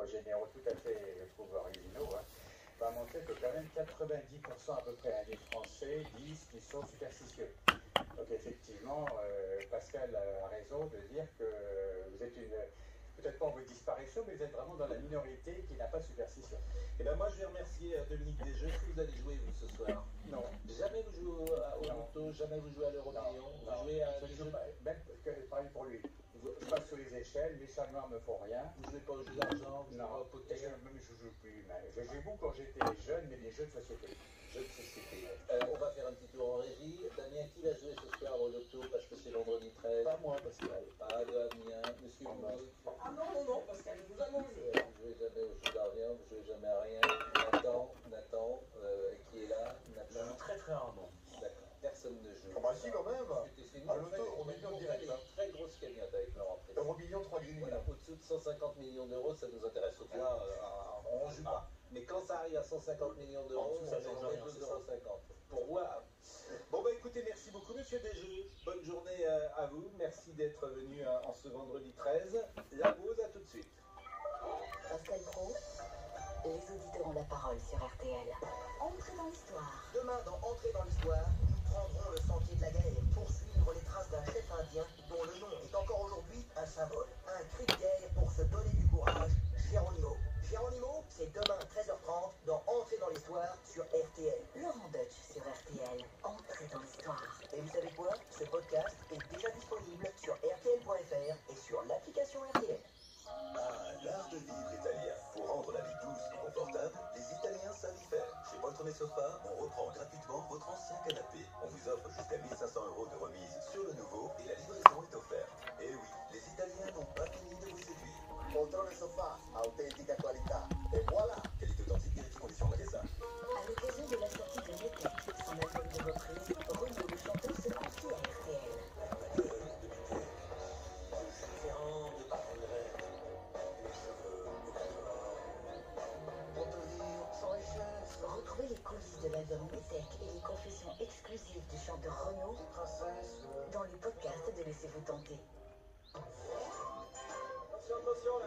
choix généraux tout à fait, je trouve, originaux, hein, va montrer que quand même 90% à peu près des Français disent qu'ils sont superstitieux. Donc effectivement, Pascal a raison de dire que vous êtes peut-être pas en voie de disparition, mais vous êtes vraiment dans la minorité qui n'a pas de superstition. Et ben moi je vais remercier Dominique Desjeux. Est-ce que vous allez jouer vous ce soir? Non. Jamais vous jouez au loto, jamais vous jouez à l'euro-million. Vous jouez à des jeux... Même que pareil pour lui. Je passe sur les échelles, les chats noirs ne font rien. Vous jouez pas au jeu d'argent, vous jouez pas au Non, poker. même je joue plus. J'ai joué beaucoup quand j'étais jeune, mais des jeux de société. Jeux de société. On va faire un petit tour en régie. Damien, qui va jouer ce soir au loto parce que c'est vendredi 13? Pas moi, Pascal. Pas de Damien. Monsieur Mounier. Ah non, Pascal, je vous annonce. Vous jouez jamais au jeu d'argent, vous jouez jamais à rien. Nathan, qui est là? Je joue très rarement. D'accord. Personne ne joue. Ah bah si, quand même. C'est À l'auto, on est en direct. Très grosse cagnotte avec Laurent Précy. Euromillion, 3 gris. Voilà, au-dessous de 150 millions d'euros, ça nous intéresse. Au-delà, on ne joue pas. Mais quand ça arrive à 150 millions d'euros, En dessous, ça on change met rien, 2,50 €. Pour moi. Bon, bah écoutez, merci beaucoup, monsieur Desjeux. Bonne journée à vous. Merci d'être venu en ce vendredi 13. La pause, à tout de suite. Pascal Pro, les auditeurs ont la parole sur RTL. Entrez dans l'histoire. Demain, dans Entrée dans l'histoire, nous prendrons le sentier de la guerre pour suivre les traces d'un chef indien dont le nom est encore aujourd'hui un symbole. Un cri de guerre pour se donner du courage, Geronimo. Geronimo, c'est demain 13h30 dans Entrée dans l'histoire sur RTL. Laurent Deutsch sur RTL. Entrez dans l'histoire. Et vous savez quoi? Ce podcast est déjà disponible sur rtl.fr et sur l'application RTL. Ah, l'art de vivre italien. Pour rendre la vie douce et confortable, les Italiens savent y faire. Chez Poltrone Sofa, on reprend gratuitement votre ancien canapé. On vous offre jusqu'à 1 500 € de remise sur le nouveau et la livraison est offerte. Et oui, les Italiens n'ont pas fini de vous séduire. Poltrone Sofa, authentica qualità. Et voilà. Qualité authentique, vérifiez conditions magasin. À l'occasion de la sortie de Métèque, son album de reprise, Renaud le chanteur se confie à RTL. Retrouvez les coulisses de l'album Métèque et les confessions exclusives du chanteur Renaud dans le podcast de Laissez-vous tenter.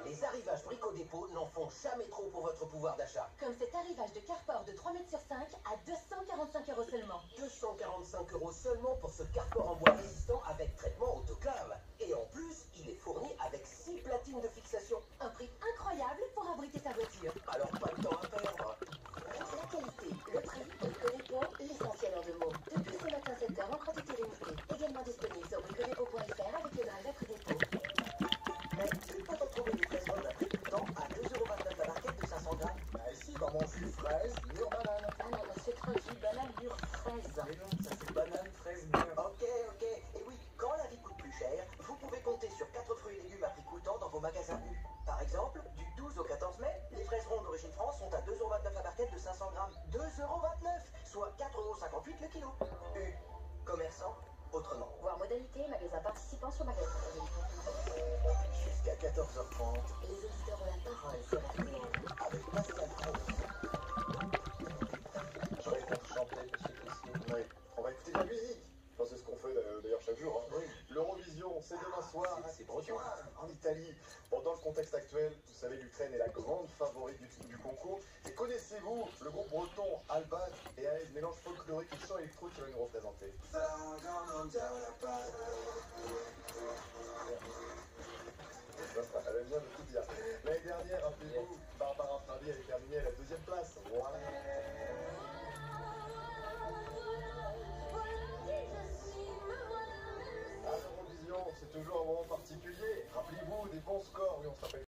Les arrivages Brico Dépôt n'en font jamais trop pour votre pouvoir d'achat. Comme cet arrivage de Carport de 3 mètres sur 5 à 245 € seulement. 245 € seulement pour ce carport en bois résistant avec traitement autoclave. Et en plus, il est fourni avec 6 platines de fixation. Un prix incroyable pour abriter sa voiture. Alors pas de temps à perdre. La qualité, le prix, Brico Dépôt, l'essentiel en 2 mots. Depuis ce matin 7h en quantité limitée. Également disponible sur bricodépôt.fr avec le drive après dépôt. Mais il peut en trouver des fraises rondes à prix coûtant à 2,29 € la barquette de 500 grammes. Ah, ici, dans mon jus fraise, mûre banane. Ah non, c'est traduit banane dure fraise. Mais non, ça c'est banane, fraise, mûre. Ok. Et oui, quand la vie coûte plus cher, vous pouvez compter sur 4 fruits et légumes à prix coûtant dans vos magasins U. Par exemple, du 12 au 14 mai, les fraises rondes d'origine France sont à 2,29 € la barquette de 500 grammes. 2,29 €, soit 4,58 € le kilo. U. Commerçant, autrement. Voir modalité, magasin participant sur magasin. Jusqu'à 14h30, Les auditeurs ont la parole sur RTL. avec Pascal Pro. J'aurais pour chanter, monsieur Tessier. Oui, on va écouter de la musique. Enfin, c'est ce qu'on fait d'ailleurs chaque jour. Hein. Oui. L'Eurovision, c'est demain soir. C'est breton. En Italie. Bon, dans le contexte actuel, vous savez, l'Ukraine est la grande favorite du concours. Et connaissez-vous le groupe breton Alban et Aez, mélange folklorique et chant électro qui va nous représenter? Elle aime bien de tout dire. L'année dernière, rappelez-vous, Barbara Pravi avait terminé à la 2e place. Voilà. À l'Eurovision, c'est toujours un moment particulier. Rappelez-vous des bons scores, oui, on se rappelle.